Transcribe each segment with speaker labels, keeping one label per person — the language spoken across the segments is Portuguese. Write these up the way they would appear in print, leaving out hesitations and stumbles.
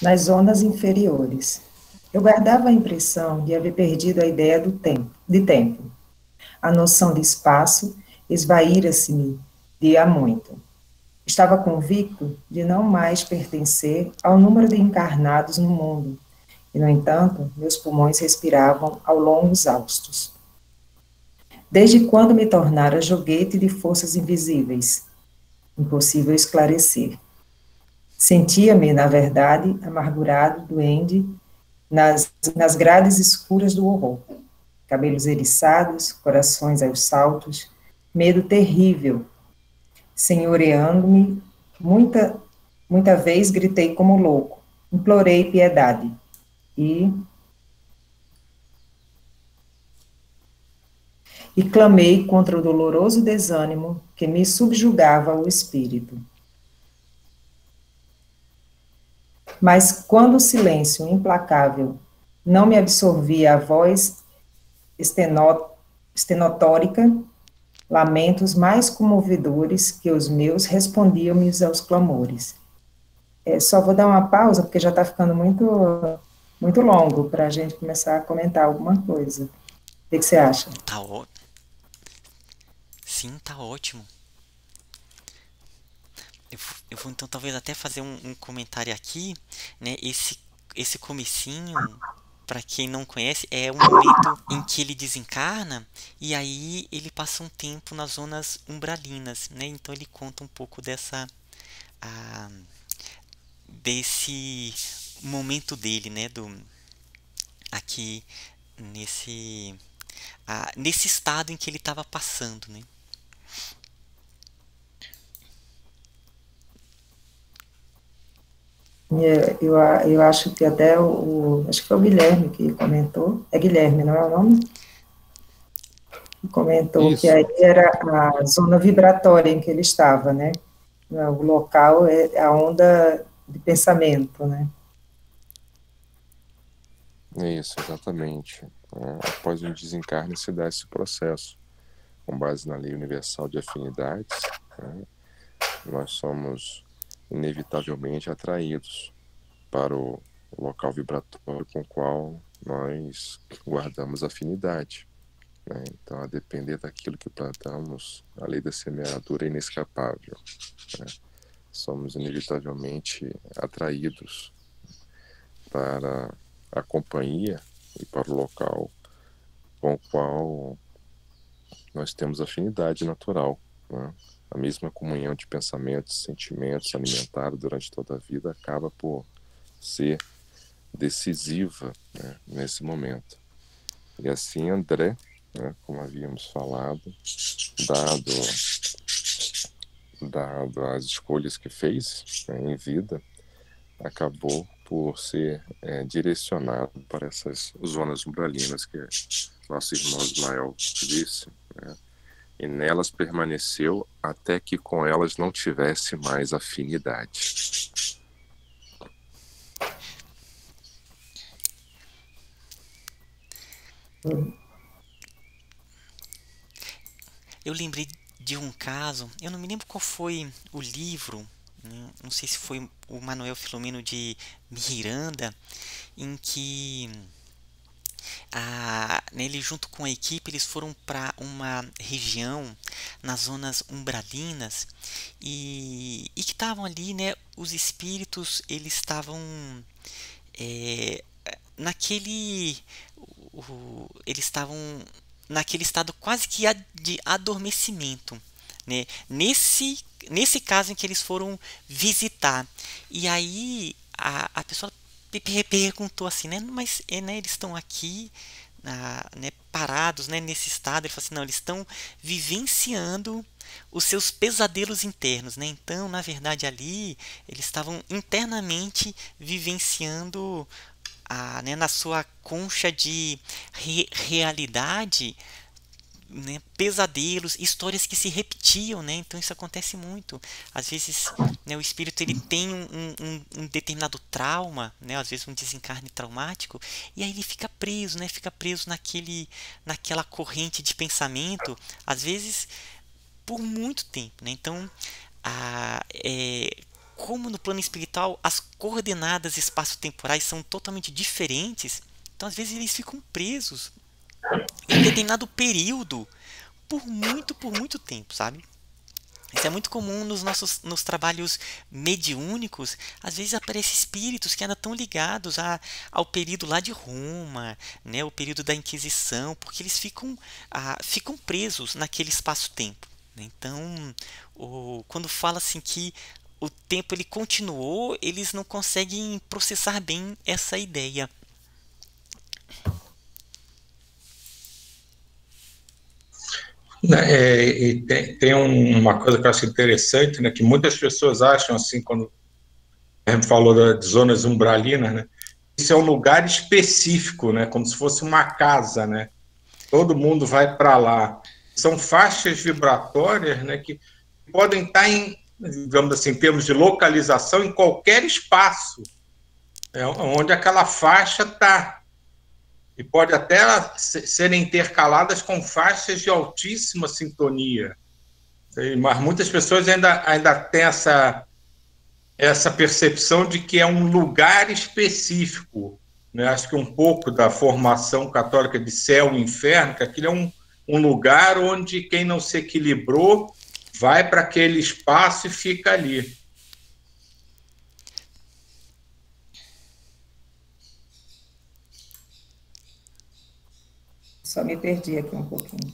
Speaker 1: nas zonas inferiores. Eu guardava a impressão de haver perdido a ideia de tempo. A noção de espaço esvaíra-se-me de há muito. Estava convicto de não mais pertencer ao número de encarnados no mundo, e, no entanto, meus pulmões respiravam ao longos haustos. Desde quando me tornara joguete de forças invisíveis? Impossível esclarecer. Sentia-me, na verdade, amargurado, doente, nas grades escuras do horror. Cabelos eriçados, corações aos saltos, medo terrível, senhoreando-me. Muita vez gritei como louco, implorei piedade. E, e clamei contra o doloroso desânimo que me subjugava o espírito. Mas quando o silêncio implacável não me absorvia a voz estenotórica, lamentos mais comovedores que os meus respondiam-me aos clamores. Só vou dar uma pausa, porque já está ficando muito longo para a gente começar a comentar alguma coisa. O que você acha?
Speaker 2: Tá ó... Sim, tá ótimo. Eu vou então talvez até fazer um comentário aqui, né? Esse comecinho, para quem não conhece, é um momento em que ele desencarna e aí ele passa um tempo nas zonas umbralinas, né? Então ele conta um pouco ah, desse momento dele, né? Aqui nesse nesse estado em que ele estava passando, né?
Speaker 1: Eu acho que até acho que foi o Guilherme que comentou, é Guilherme, não é o nome? Comentou que aí
Speaker 3: Isso,
Speaker 1: era a zona vibratória em que ele estava, né? O local é a onda de pensamento, né?
Speaker 3: é isso, exatamente. Após o desencarne se dá esse processo, com base na lei universal de afinidades, né? Nós somos inevitavelmente atraídos para o local vibratório com o qual nós guardamos afinidade, né? Então, a depender daquilo que plantamos, a lei da semeadura é inescapável, né? Somos inevitavelmente atraídos para a companhia e para o local com o qual nós temos afinidade natural, né? A mesma comunhão de pensamentos, sentimentos alimentada durante toda a vida acaba por ser decisiva, né, nesse momento. E assim André, né, como havíamos falado, dado, dado as escolhas que fez, né, em vida, acabou por ser direcionado para essas zonas umbralinas que nosso irmão Ismael disse, né, e nelas permaneceu até que com elas não tivesse mais afinidade.
Speaker 2: Eu lembrei de um caso, eu não me lembro qual foi o livro, né? Não sei se foi o Manuel Filomeno de Miranda, em que nele junto com a equipe eles foram para uma região nas zonas umbralinas e que estavam ali, né? Os espíritos eles estavam é, naquele eles estavam naquele estado quase que de adormecimento, né? Nesse caso em que eles foram visitar. E aí a pessoa perguntou assim, né? Mas né, eles estão aqui, né, parados, né, nesse estado. Ele falou assim, não, eles estão vivenciando os seus pesadelos internos, né? Então, na verdade, ali eles estavam internamente vivenciando né, na sua concha de realidade, né, pesadelos, histórias que se repetiam, né? Então isso acontece muito. Às vezes, né, o espírito ele tem um determinado trauma, né? Às vezes um desencarne traumático, e aí ele fica preso, né? Fica preso naquela corrente de pensamento, às vezes por muito tempo, né? Então, a, é, como no plano espiritual as coordenadas espaço-temporais são totalmente diferentes, então às vezes eles ficam presos em determinado período por muito tempo, sabe? Isso é muito comum nos trabalhos mediúnicos. Às vezes aparecem espíritos que ainda estão ligados ao período lá de Roma, né, o período da Inquisição, porque eles ficam presos naquele espaço-tempo, né? Então, quando fala assim que o tempo ele continuou, eles não conseguem processar bem essa ideia.
Speaker 4: Né, e tem uma coisa que eu acho interessante, né, que muitas pessoas acham, assim, quando a gente falou das zonas umbralinas, né, isso é um lugar específico, né, como se fosse uma casa, né, todo mundo vai para lá. São faixas vibratórias, né, que podem estar digamos assim, em termos de localização, em qualquer espaço, onde aquela faixa está. E pode até serem intercaladas com faixas de altíssima sintonia. Mas muitas pessoas ainda têm essa percepção de que é um lugar específico, né? Acho que um pouco da formação católica de céu e inferno, que aquilo é um lugar onde quem não se equilibrou vai para aquele espaço e fica ali.
Speaker 1: Só me perdi aqui um pouquinho.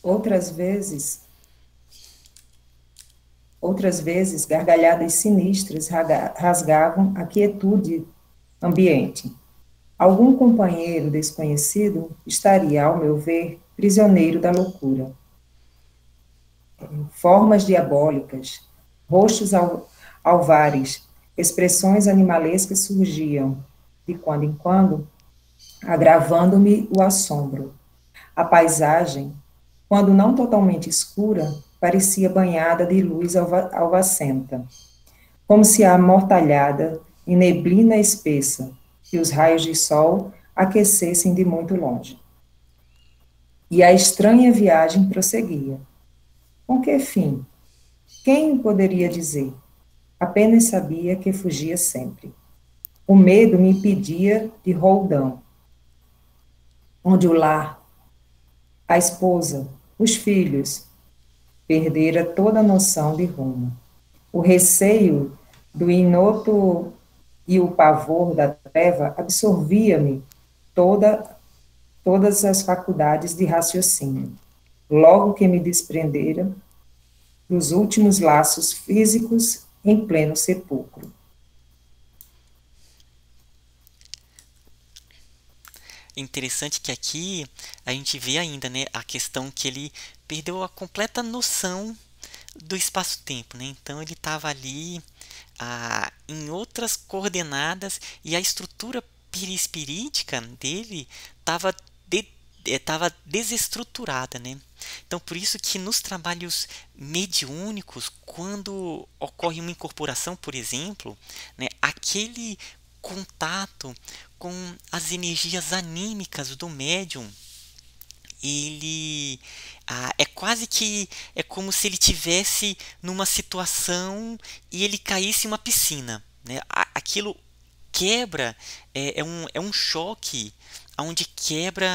Speaker 1: Outras vezes, gargalhadas sinistras rasgavam a quietude ambiente. Algum companheiro desconhecido estaria, ao meu ver, prisioneiro da loucura. Formas diabólicas, rostos alvares, expressões animalescas surgiam, de quando em quando, agravando-me o assombro. A paisagem, quando não totalmente escura, parecia banhada de luz alvacenta, como se amortalhada em neblina espessa, que os raios de sol aquecessem de muito longe. E a estranha viagem prosseguia. Com que fim? Quem poderia dizer? Apenas sabia que fugia sempre. O medo me impedia de roldão, onde o lar, a esposa, os filhos, perdera toda a noção de rumo. O receio do inoto e o pavor da treva absorvia-me todas as faculdades de raciocínio. Logo que me desprendera dos últimos laços físicos em pleno sepulcro.
Speaker 2: Interessante que aqui a gente vê ainda, né, a questão que ele perdeu a completa noção do espaço-tempo, né? Então ele estava ali em outras coordenadas e a estrutura perispirítica dele estava desestruturada, né? Então por isso que nos trabalhos mediúnicos, quando ocorre uma incorporação, por exemplo, né, aquele contato com as energias anímicas do médium, ele é quase que é como se ele tivesse numa situação e ele caísse em uma piscina, né? Aquilo quebra, é um choque onde quebra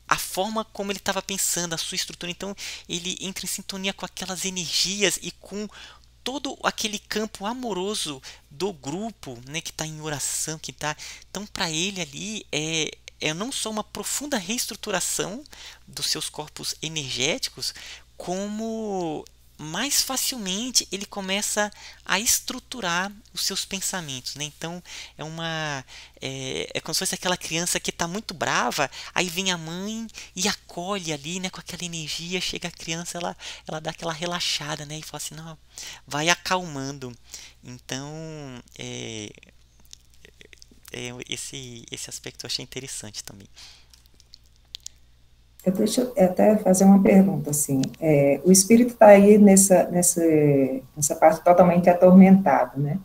Speaker 2: a forma como ele estava pensando, a sua estrutura. Então ele entra em sintonia com aquelas energias e com todo aquele campo amoroso do grupo, né, que está em oração, que tá. Então para ele ali é não só uma profunda reestruturação dos seus corpos energéticos, como mais facilmente ele começa a estruturar os seus pensamentos, né? Então é como se fosse aquela criança que está muito brava, aí vem a mãe e acolhe ali, né, com aquela energia. Chega a criança, ela dá aquela relaxada, né, e fala assim, não, vai acalmando. Então esse aspecto eu achei interessante também.
Speaker 1: Deixa eu até fazer uma pergunta, assim, o espírito está aí nessa parte totalmente atormentado, né?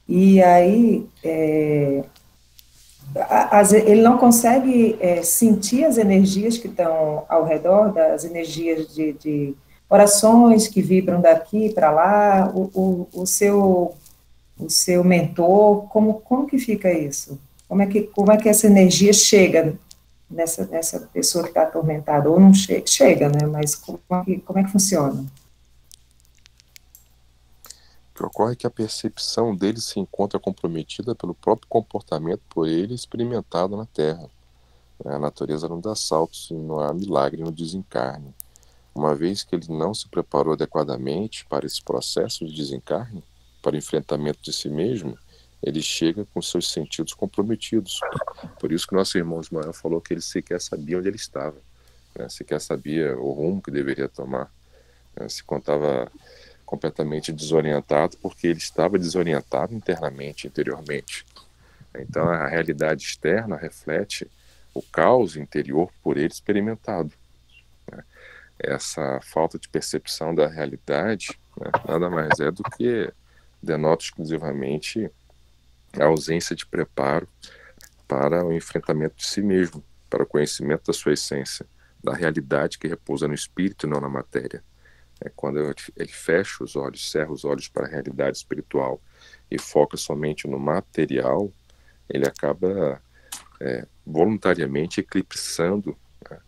Speaker 1: E aí, Ele não consegue sentir as energias que estão ao redor, das energias de orações que vibram daqui para lá, o seu mentor, como que fica isso? Como é que essa energia chega nessa pessoa que está atormentada? Ou não chega, né? Mas como é que funciona?
Speaker 3: O que ocorre é que a percepção dele se encontra comprometida pelo próprio comportamento por ele experimentado na Terra. A natureza não dá saltos e não há milagre no desencarne. Uma vez que ele não se preparou adequadamente para esse processo de desencarne, para o enfrentamento de si mesmo, ele chega com seus sentidos comprometidos. Por isso que nosso irmão Ismael falou que ele sequer sabia onde ele estava, né? Sequer sabia o rumo que deveria tomar, né? Se contava completamente desorientado, porque ele estava desorientado internamente, interiormente. Então a realidade externa reflete o caos interior por ele experimentado, né? Essa falta de percepção da realidade, né, nada mais é do que denota exclusivamente a ausência de preparo para o enfrentamento de si mesmo, para o conhecimento da sua essência, da realidade que repousa no espírito e não na matéria. Quando ele fecha os olhos, cerra os olhos para a realidade espiritual e foca somente no material, ele acaba voluntariamente eclipsando, né,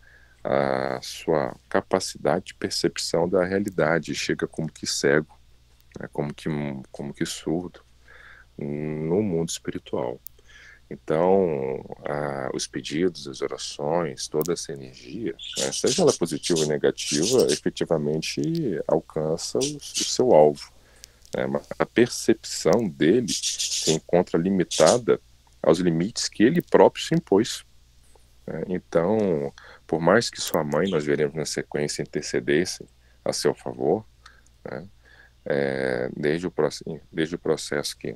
Speaker 3: a sua capacidade de percepção da realidade, chega como que cego, né, como que surdo no mundo espiritual. Então, os pedidos, as orações, toda essa energia, né, seja ela positiva ou negativa, efetivamente alcança o seu alvo, né, mas a percepção dele se encontra limitada aos limites que ele próprio se impôs, né? Então, por mais que sua mãe, nós veremos na sequência, intercedesse a seu favor, né, desde o processo que,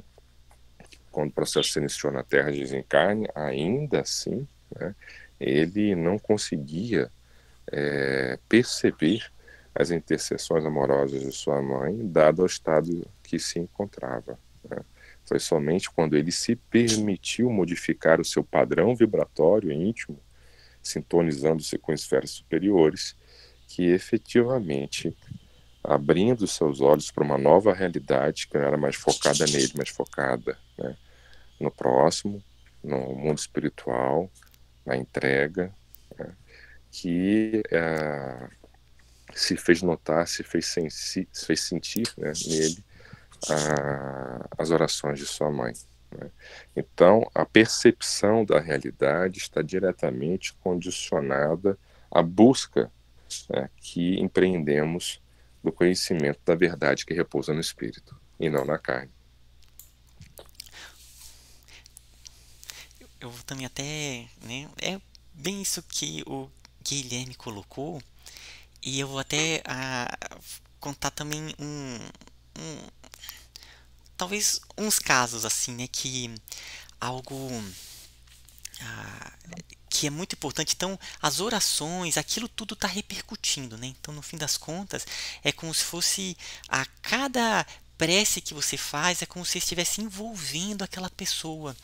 Speaker 3: quando o processo se iniciou na Terra de desencarne, ainda assim, né, ele não conseguia perceber as intercessões amorosas de sua mãe, dado o estado que se encontrava, né. Foi somente quando ele se permitiu modificar o seu padrão vibratório íntimo, sintonizando-se com esferas superiores, que efetivamente, abrindo seus olhos para uma nova realidade que não era mais focada nele, mas focada, né, no próximo, no mundo espiritual, na entrega, né, que se fez notar, se fez sentir, né, nele as orações de sua mãe, né? Então, a percepção da realidade está diretamente condicionada à busca, né, que empreendemos do conhecimento da verdade que repousa no espírito e não na carne.
Speaker 2: Eu também até, né, é bem isso que o Guilherme colocou, e eu vou até contar também talvez uns casos assim, né, que algo ah, que é muito importante. Então, as orações, aquilo tudo está repercutindo, né? Então, no fim das contas, é como se fosse a cada prece que você faz, é como se você estivesse envolvendo aquela pessoa.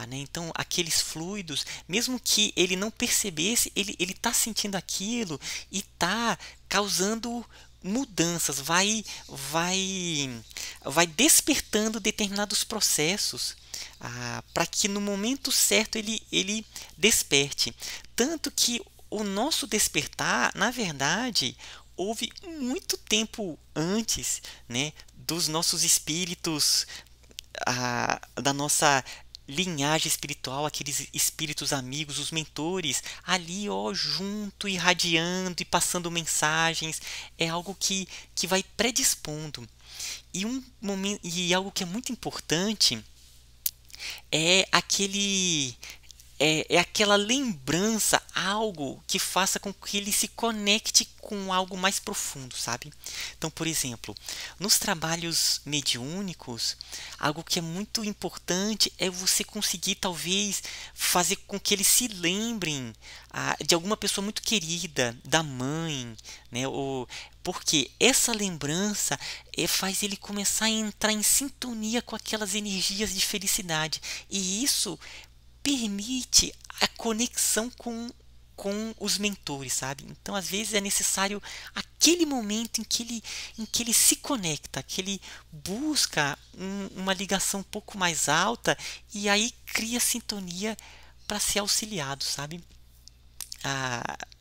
Speaker 2: Né? Então, aqueles fluidos, mesmo que ele não percebesse, ele está sentindo aquilo e está causando mudanças, vai despertando determinados processos, para que no momento certo ele desperte. Tanto que o nosso despertar, na verdade, houve muito tempo antes, né, dos nossos espíritos, da nossa linhagem espiritual, aqueles espíritos amigos, os mentores, ali, ó, junto, irradiando e passando mensagens. É algo que vai predispondo. E algo que é muito importante é aquela lembrança, algo que faça com que ele se conecte com algo mais profundo, sabe? Então, por exemplo, nos trabalhos mediúnicos, algo que é muito importante é você conseguir, talvez, fazer com que eles se lembrem de alguma pessoa muito querida, da mãe, né? Porque essa lembrança faz ele começar a entrar em sintonia com aquelas energias de felicidade. E isso permite a conexão com os mentores, sabe? Então, às vezes é necessário aquele momento em que ele se conecta, que ele busca uma ligação um pouco mais alta e aí cria sintonia para ser auxiliado, sabe?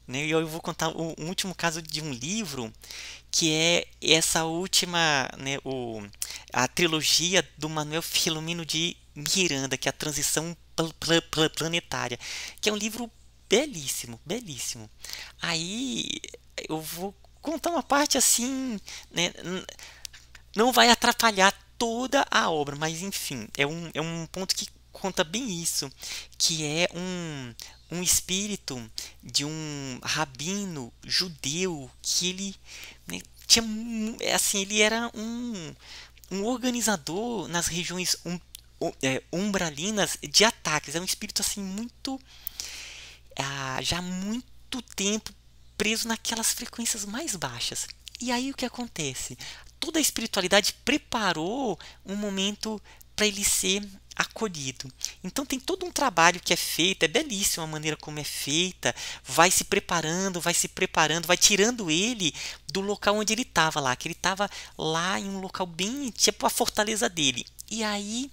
Speaker 2: Né, eu vou contar um último caso de um livro que é essa última, né, a trilogia do Manuel Filomeno de Miranda, que é a Transição Planetária, que é um livro belíssimo, belíssimo. Aí eu vou contar uma parte assim, né, não vai atrapalhar toda a obra, mas enfim, é um ponto que conta bem isso, que é um espírito de um rabino judeu que ele, né, tinha, assim, ele era um organizador nas regiões umbralinas de ataques. É um espírito assim muito, já há muito tempo preso naquelas frequências mais baixas. E aí o que acontece? Toda a espiritualidade preparou um momento para ele ser acolhido. Então tem todo um trabalho que é feito, é belíssima a maneira como é feita, vai se preparando, vai tirando ele do local onde ele estava lá, que ele estava lá em um local bem, tipo a fortaleza dele. E aí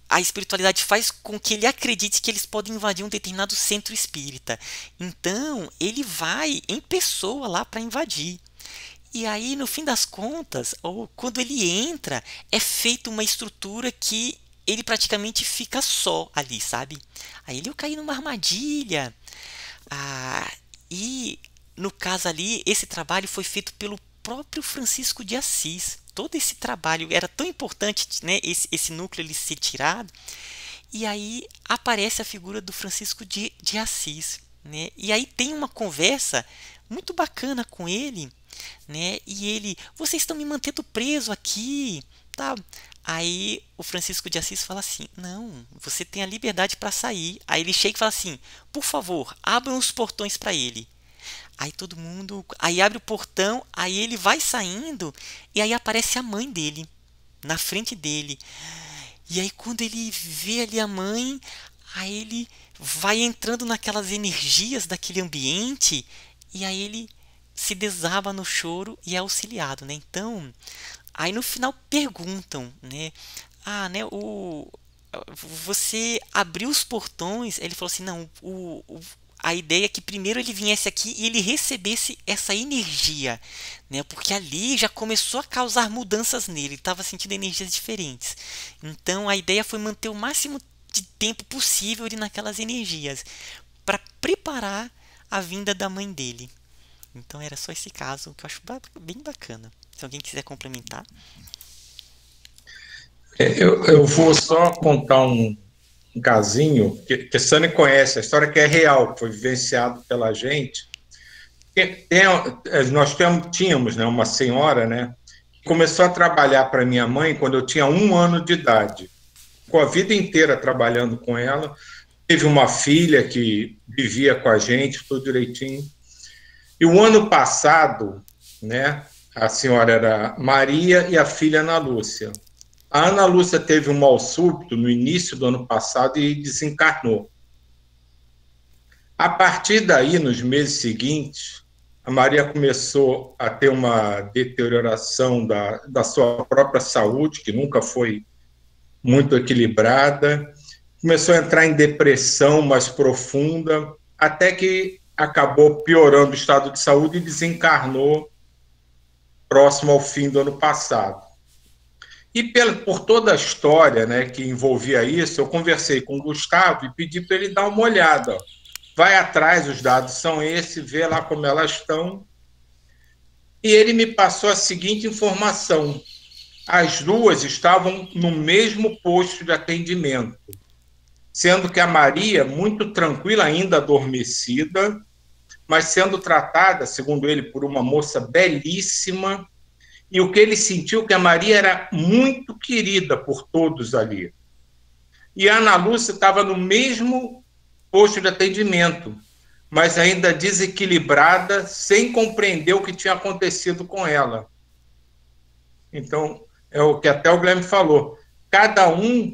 Speaker 2: a espiritualidade faz com que ele acredite que eles podem invadir um determinado centro espírita. Então ele vai em pessoa lá para invadir. E aí, no fim das contas, ou quando ele entra, é feita uma estrutura que ele praticamente fica só ali, sabe? Aí ele cai numa armadilha. E no caso ali, esse trabalho foi feito pelo próprio Francisco de Assis. Todo esse trabalho era tão importante, né, esse núcleo ele ser tirado. E aí aparece a figura do Francisco de Assis, né? E aí tem uma conversa muito bacana com ele, né? E ele, vocês estão me mantendo preso aqui, tá? Aí o Francisco de Assis fala assim, não, você tem a liberdade para sair. Aí ele chega e fala assim, por favor, abram os portões para ele. Aí todo mundo, aí abre o portão, aí ele vai saindo e aí aparece a mãe dele na frente dele. E aí quando ele vê ali a mãe, aí ele vai entrando naquelas energias daquele ambiente e aí ele se desaba no choro e é auxiliado, né? Então, aí no final perguntam, né? Né, você abriu os portões? Ele falou assim, não, a ideia é que primeiro ele viesse aqui e ele recebesse essa energia, né? Porque ali já começou a causar mudanças nele, ele estava sentindo energias diferentes. Então a ideia foi manter o máximo de tempo possível ele naquelas energias, para preparar a vinda da mãe dele. Então era só esse caso que eu acho bem bacana. Se alguém quiser complementar.
Speaker 4: Eu vou só contar um casinho que a Sânia conhece, a história que é real, que foi vivenciado pela gente. Nós tínhamos, né, uma senhora, né, que começou a trabalhar para minha mãe quando eu tinha 1 ano de idade. Ficou a vida inteira trabalhando com ela. Teve uma filha que vivia com a gente, tudo direitinho. E o ano passado, né, a senhora era Maria e a filha Ana Lúcia. A Ana Lúcia teve um mal súbito no início do ano passado e desencarnou. A partir daí, nos meses seguintes, a Maria começou a ter uma deterioração da sua própria saúde, que nunca foi muito equilibrada, começou a entrar em depressão mais profunda, até que acabou piorando o estado de saúde e desencarnou próximo ao fim do ano passado. E por toda a história, né, que envolvia isso, eu conversei com o Gustavo e pedi para ele dar uma olhada. Vai atrás, os dados são esses, vê lá como elas estão. E ele me passou a seguinte informação. As duas estavam no mesmo posto de atendimento, sendo que a Maria, muito tranquila, ainda adormecida, mas sendo tratada, segundo ele, por uma moça belíssima, e o que ele sentiu que a Maria era muito querida por todos ali. E a Ana Lúcia estava no mesmo posto de atendimento, mas ainda desequilibrada, sem compreender o que tinha acontecido com ela. Então, é o que até o Guilherme falou, cada um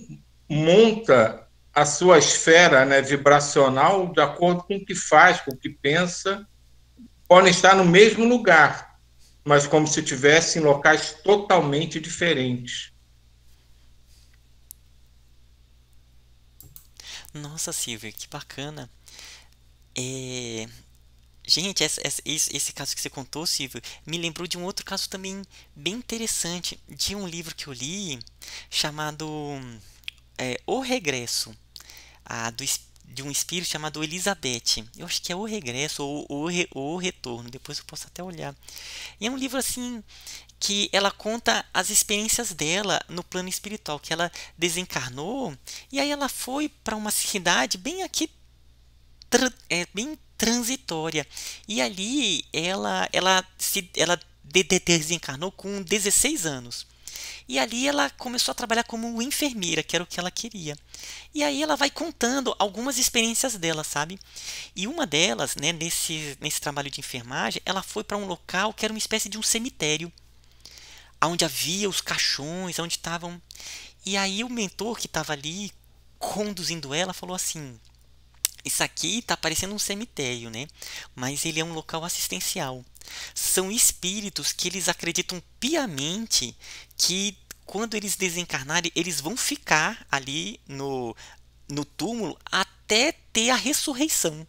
Speaker 4: monta a sua esfera, né, vibracional de acordo com o que faz, com o que pensa, podem estar no mesmo lugar, mas como se estivessem em locais totalmente diferentes.
Speaker 2: Nossa, Silvia, que bacana. É, gente, esse caso que você contou, Silvio, me lembrou de um outro caso também bem interessante, de um livro que eu li chamado O Regresso, de um espírito chamado Elizabeth. Eu acho que é O Regresso ou o Retorno, depois eu posso até olhar. E é um livro assim que ela conta as experiências dela no plano espiritual, que ela desencarnou e aí ela foi para uma cidade bem aqui bem transitória. E ali ela desencarnou com 16 anos. E ali ela começou a trabalhar como enfermeira, que era o que ela queria. E aí ela vai contando algumas experiências dela, sabe? E uma delas, né, nesse trabalho de enfermagem, ela foi para um local que era uma espécie de um cemitério, onde havia os caixões, onde estavam. E aí o mentor que estava ali conduzindo ela falou assim: isso aqui está parecendo um cemitério, né? Mas ele é um local assistencial. São espíritos que eles acreditam piamente que quando eles desencarnarem, eles vão ficar ali no túmulo até ter a ressurreição.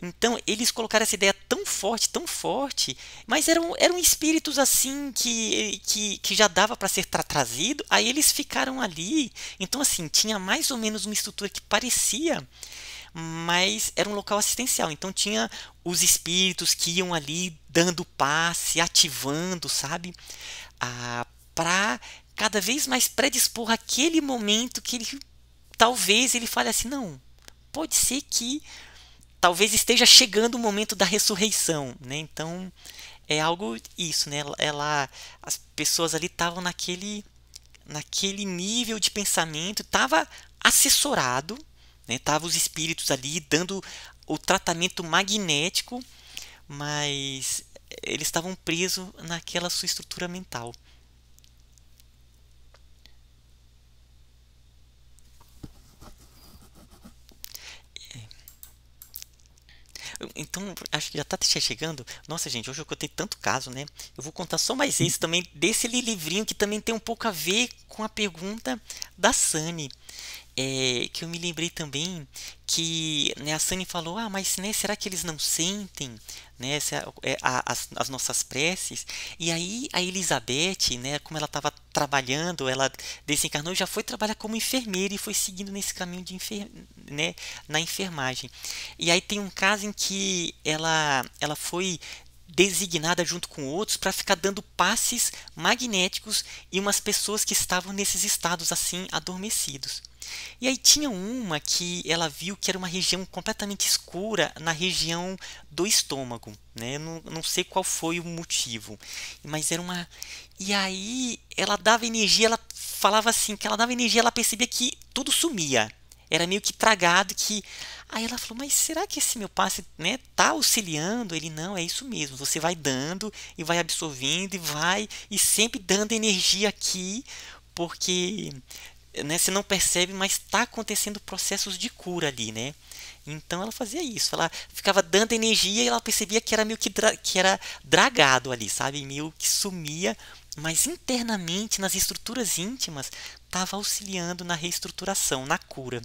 Speaker 2: Então, eles colocaram essa ideia tão forte, mas eram espíritos assim que já dava para ser trazido, aí eles ficaram ali. Então, assim, tinha mais ou menos uma estrutura que parecia, mas era um local assistencial. Então tinha os espíritos que iam ali dando passe, ativando, sabe? Para cada vez mais predispor aquele momento que ele talvez ele fale assim, não, pode ser que talvez esteja chegando o momento da ressurreição, né? Então é algo isso, né? As pessoas ali estavam naquele nível de pensamento, estava assessorado, né? Tava os espíritos ali dando o tratamento magnético, mas eles estavam presos naquela sua estrutura mental. Então, acho que já está chegando. Nossa, gente, hoje eu contei tanto caso, né? Eu vou contar só mais esse também, desse livrinho que também tem um pouco a ver com a pergunta da Sani. Que eu me lembrei também que, né, a Sani falou, mas, né, será que eles não sentem, né, as nossas preces? E aí a Elizabeth, né, como ela estava trabalhando, ela desencarnou e já foi trabalhar como enfermeira e foi seguindo nesse caminho né, na enfermagem. E aí tem um caso em que ela foi designada junto com outros para ficar dando passes magnéticos em umas pessoas que estavam nesses estados assim adormecidos. E aí tinha uma que ela viu que era uma região completamente escura na região do estômago, né? Eu não sei qual foi o motivo, mas era uma. E aí ela dava energia, ela falava assim, que ela dava energia, ela percebia que tudo sumia. Era meio que tragado, que. Aí ela falou, mas será que esse meu passe, né, tá auxiliando? Ele, não, é isso mesmo. Você vai dando e vai absorvendo e vai e sempre dando energia aqui, porque, né, você não percebe, mas está acontecendo processos de cura ali, né? Então ela fazia isso, ela ficava dando energia e ela percebia que era meio que era dragado ali, sabe? Meio que sumia, mas internamente, nas estruturas íntimas, estava auxiliando na reestruturação, na cura.